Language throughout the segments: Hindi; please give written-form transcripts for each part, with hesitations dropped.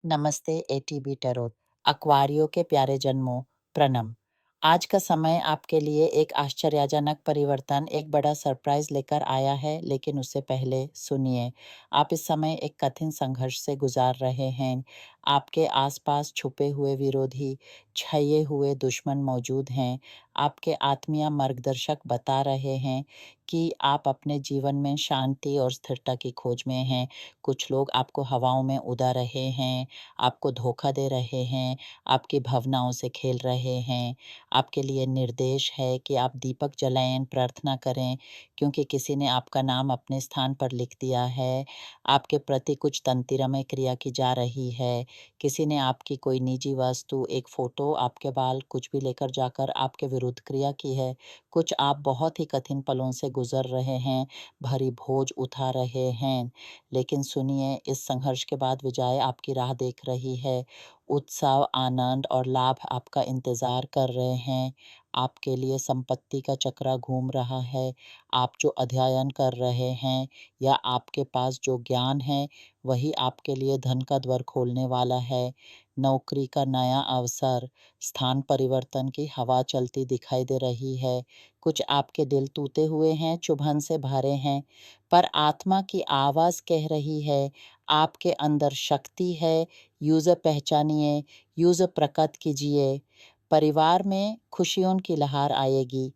नमस्ते एटीबी टैरोट। अक्वारियो के प्यारे जन्मों, प्रणाम। आज का समय आपके लिए एक आश्चर्यजनक परिवर्तन, एक बड़ा सरप्राइज लेकर आया है, लेकिन उससे पहले सुनिए। आप इस समय एक कठिन संघर्ष से गुजार रहे हैं। आपके आसपास छुपे हुए विरोधी, छाए हुए दुश्मन मौजूद हैं। आपके आत्मीय मार्गदर्शक बता रहे हैं कि आप अपने जीवन में शांति और स्थिरता की खोज में हैं। कुछ लोग आपको हवाओं में उड़ा रहे हैं, आपको धोखा दे रहे हैं, आपकी भावनाओं से खेल रहे हैं। आपके लिए निर्देश है कि आप दीपक जलाएं, प्रार्थना करें, क्योंकि किसी ने आपका नाम अपने स्थान पर लिख दिया है। आपके प्रति कुछ तंत्रिमय क्रिया की जा रही है। किसी ने आपकी कोई निजी वस्तु, एक फ़ोटो, आपके बाल, कुछ भी लेकर जाकर आपके विरुद्ध क्रिया की है। कुछ आप बहुत ही कठिन पलों से गुज़र रहे हैं, भारी बोझ उठा रहे हैं। लेकिन सुनिए, इस संघर्ष के बाद विजय आपकी राह देख रही है। उत्साह, आनंद और लाभ आपका इंतज़ार कर रहे हैं। आपके लिए संपत्ति का चक्रा घूम रहा है। आप जो अध्ययन कर रहे हैं या आपके पास जो ज्ञान है, वही आपके लिए धन का द्वार खोलने वाला है। नौकरी का नया अवसर, स्थान परिवर्तन की हवा चलती दिखाई दे रही है। कुछ आपके दिल टूटे हुए हैं, चुभन से भरे हैं, पर आत्मा की आवाज़ कह रही है, आपके अंदर शक्ति है, यूज़र पहचानिए, यूज़र प्रकट कीजिए। परिवार में खुशियों की लहर आएगी।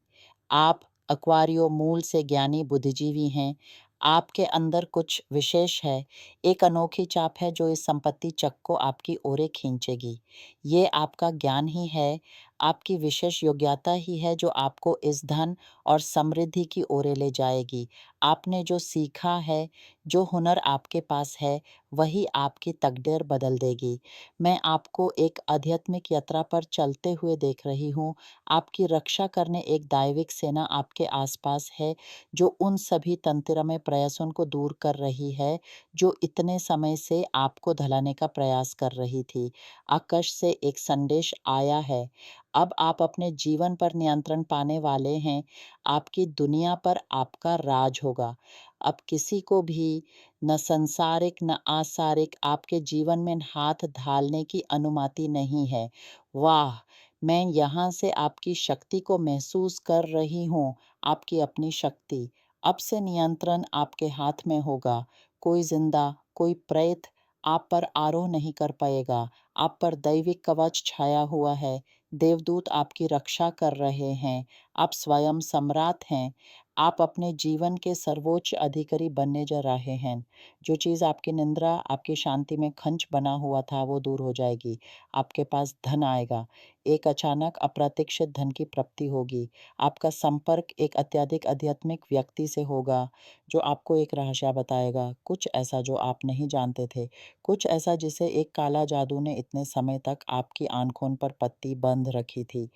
आप एक्वारियो मूल से ज्ञानी बुद्धिजीवी हैं। आपके अंदर कुछ विशेष है, एक अनोखी चाप है जो इस संपत्ति चक को आपकी ओर खींचेगी। ये आपका ज्ञान ही है, आपकी विशेष योग्यता ही है जो आपको इस धन और समृद्धि की ओर ले जाएगी। आपने जो सीखा है, जो हुनर आपके पास है, वही आपकी तकदीर बदल देगी। मैं आपको एक आध्यात्मिक यात्रा पर चलते हुए देख रही हूँ। आपकी रक्षा करने एक दैविक सेना आपके आसपास है, जो उन सभी तंत्रमय प्रयासों को दूर कर रही है, जो इतने समय से आपको धलाने का प्रयास कर रही थी। आकाश से एक संदेश आया है। अब आप अपने जीवन पर नियंत्रण पाने वाले हैं। आपकी दुनिया पर आपका राज होगा। अब किसी को भी न सांसारिक न आसारिक आपके जीवन में हाथ डालने की अनुमति नहीं है। वाह! मैं यहाँ से आपकी शक्ति को महसूस कर रही हूँ, आपकी अपनी शक्ति। अब से नियंत्रण आपके हाथ में होगा। कोई जिंदा, कोई प्रेत आप पर आरोह नहीं कर पाएगा। आप पर दैविक कवच छाया हुआ है। देवदूत आपकी रक्षा कर रहे हैं। आप स्वयं सम्राट हैं। आप अपने जीवन के सर्वोच्च अधिकारी बनने जा रहे हैं। जो चीज़ आपकी निंद्रा, आपकी शांति में खंच बना हुआ था, वो दूर हो जाएगी। आपके पास धन आएगा। एक अचानक अप्रत्याशित धन की प्राप्ति होगी। आपका संपर्क एक अत्यधिक आध्यात्मिक व्यक्ति से होगा, जो आपको एक रहस्य बताएगा। कुछ ऐसा जो आप नहीं जानते थे। कुछ ऐसा जिसे एक काला जादू ने इतने समय तक आपकी आँखों पर पट्टी बंध रखी थी।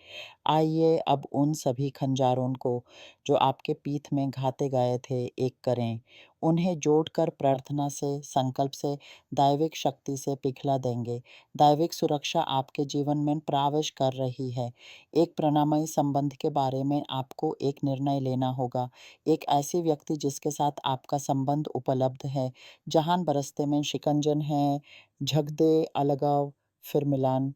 आइए अब उन सभी खंजारों को, जो आपके पीठ में घाते गए थे, एक करें। उन्हें जोड़कर प्रार्थना से, संकल्प से, दैविक शक्ति से पिघला देंगे। दैविक सुरक्षा आपके जीवन में प्रवेश कर रही है। एक प्रणमयी संबंध के बारे में आपको एक निर्णय लेना होगा। एक ऐसी व्यक्ति जिसके साथ आपका संबंध उपलब्ध है, जहां बरसते में शिकंजन है, झगड़े, अलगाव, फिर मिलान।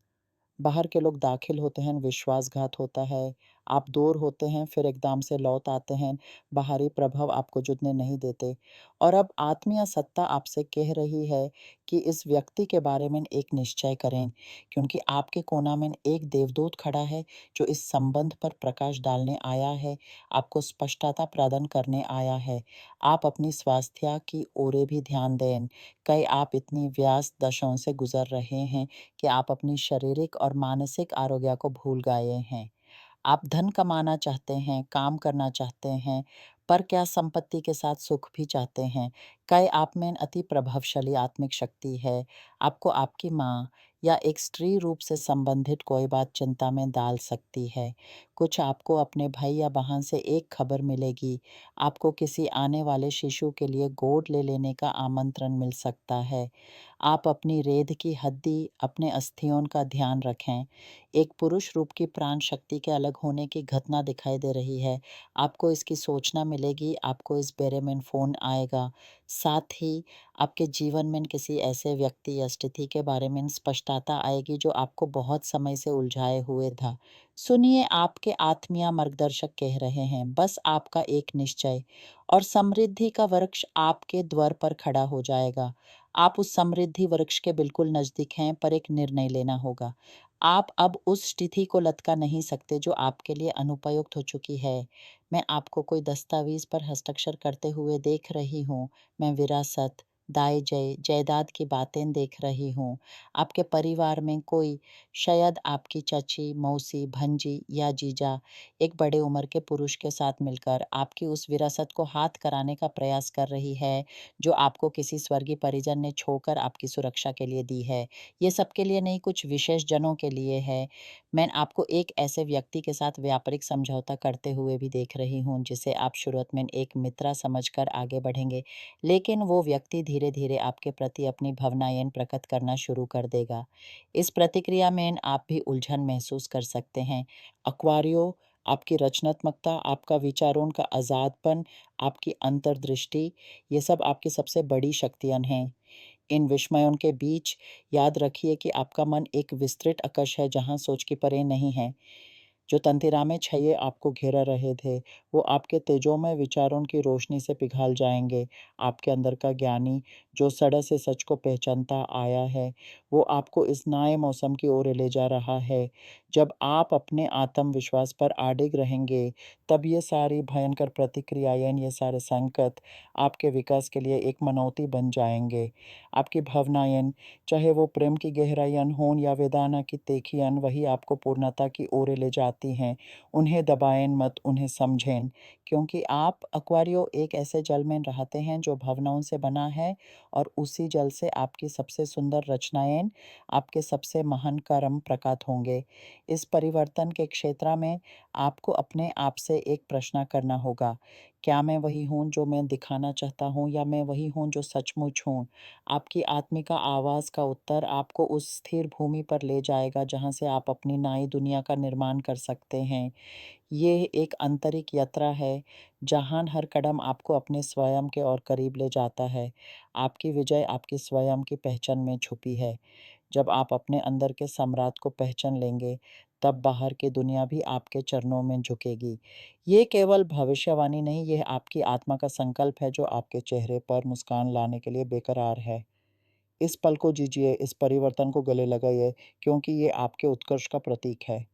बाहर के लोग दाखिल होते हैं, विश्वासघात होता है। आप दूर होते हैं, फिर एकदम से लौट आते हैं। बाहरी प्रभाव आपको जुड़ने नहीं देते। और अब आत्मीय सत्ता आपसे कह रही है कि इस व्यक्ति के बारे में एक निश्चय करें, क्योंकि आपके कोना में एक देवदूत खड़ा है, जो इस संबंध पर प्रकाश डालने आया है, आपको स्पष्टता प्रदान करने आया है। आप अपनी स्वास्थ्य की ओर भी ध्यान दें। कई आप इतनी व्यस्त दशाओं से गुजर रहे हैं कि आप अपनी शारीरिक और मानसिक आरोग्य को भूल गए हैं। आप धन कमाना चाहते हैं, काम करना चाहते हैं, पर क्या संपत्ति के साथ सुख भी चाहते हैं? कई आप में अति प्रभावशाली आत्मिक शक्ति है। आपको आपकी माँ या एक स्त्री रूप से संबंधित कोई बात चिंता में डाल सकती है। कुछ आपको अपने भाई या बहन से एक खबर मिलेगी। आपको किसी आने वाले शिशु के लिए गोद ले लेने का आमंत्रण मिल सकता है। आप अपनी रेत की हड्डी, अपने अस्थियों का ध्यान रखें। एक पुरुष रूप की प्राण शक्ति के अलग होने की घटना दिखाई दे रही है। आपको इसकी सूचना मिलेगी, आपको इस बारे में फ़ोन आएगा। साथ ही आपके जीवन में किसी ऐसे व्यक्ति या स्थिति के बारे में स्पष्टता आएगी जो आपको बहुत समय से उलझाए हुए था। सुनिए, आपके आत्मीय मार्गदर्शक कह रहे हैं, बस आपका एक निश्चय और समृद्धि का वृक्ष आपके द्वार पर खड़ा हो जाएगा। आप उस समृद्धि वृक्ष के बिल्कुल नज़दीक हैं, पर एक निर्णय लेना होगा। आप अब उस स्थिति को लटका नहीं सकते जो आपके लिए अनुपयुक्त हो चुकी है। मैं आपको कोई दस्तावेज़ पर हस्ताक्षर करते हुए देख रही हूँ। मैं विरासत, दाय-जय, जायदाद की बातें देख रही हूँ। आपके परिवार में कोई, शायद आपकी चाची, मौसी, भांजी या जीजा, एक बड़े उम्र के पुरुष के साथ मिलकर आपकी उस विरासत को हाथ कराने का प्रयास कर रही है, जो आपको किसी स्वर्गीय परिजन ने छोड़कर आपकी सुरक्षा के लिए दी है। ये सबके लिए नहीं, कुछ विशेष जनों के लिए है। मैं आपको एक ऐसे व्यक्ति के साथ व्यापारिक समझौता करते हुए भी देख रही हूँ, जिसे आप शुरुआत में एक मित्र समझकर आगे बढ़ेंगे, लेकिन वो व्यक्ति धीरे-धीरे आपके प्रति अपनी भावनाएँ प्रकट करना शुरू कर देगा। इस प्रतिक्रिया में आप भी उलझन महसूस कर सकते हैं। एक्वारियो, आपकी रचनात्मकता, आपका विचारों का आज़ादपन, आपकी अंतर्दृष्टि, ये सब आपकी सबसे बड़ी शक्तियाँ हैं। इन विस्मयों के बीच याद रखिए कि आपका मन एक विस्तृत आकाश है जहाँ सोच की परे नहीं है। जो तंतिरामे छइये आपको घेरा रहे थे, वो आपके तेजोमय विचारों की रोशनी से पिघल जाएँगे। आपके अंदर का ज्ञानी, जो सड़ा से सच को पहचानता आया है, वो आपको इस नए मौसम की ओर ले जा रहा है। जब आप अपने आत्मविश्वास पर अडिग रहेंगे, तब ये सारी भयंकर प्रतिक्रियाएँ, ये सारे संकट आपके विकास के लिए एक मनौती बन जाएँगे। आपकी भावनाएँ, चाहे वो प्रेम की गहराइयाँ हों या वेदना की तीखियाँ, वही आपको पूर्णता की ओर ले जाती हैं। उन्हें दबाएँ मत, उन्हें समझें, क्योंकि आप एक्वारियो एक ऐसे जल में रहते हैं जो भावनाओं से बना है और उसी जल से आपकी सबसे सुंदर रचनाएँ, आपके सबसे महान कर्म प्रकट होंगे। इस परिवर्तन के क्षेत्र में आपको अपने आप से एक प्रश्न करना होगा, क्या मैं वही हूँ जो मैं दिखाना चाहता हूँ या मैं वही हूँ जो सचमुच हूँ? आपकी आत्मिका आवाज़ का उत्तर आपको उस स्थिर भूमि पर ले जाएगा जहाँ से आप अपनी नई दुनिया का निर्माण कर सकते हैं। ये एक आंतरिक यात्रा है, जहाँ हर कदम आपको अपने स्वयं के और करीब ले जाता है। आपकी विजय आपकी स्वयं की पहचान में छुपी है। जब आप अपने अंदर के सम्राट को पहचान लेंगे, तब बाहर की दुनिया भी आपके चरणों में झुकेगी। ये केवल भविष्यवाणी नहीं, यह आपकी आत्मा का संकल्प है जो आपके चेहरे पर मुस्कान लाने के लिए बेकरार है। इस पल को जीजिए, इस परिवर्तन को गले लगाइए, क्योंकि ये आपके उत्कर्ष का प्रतीक है।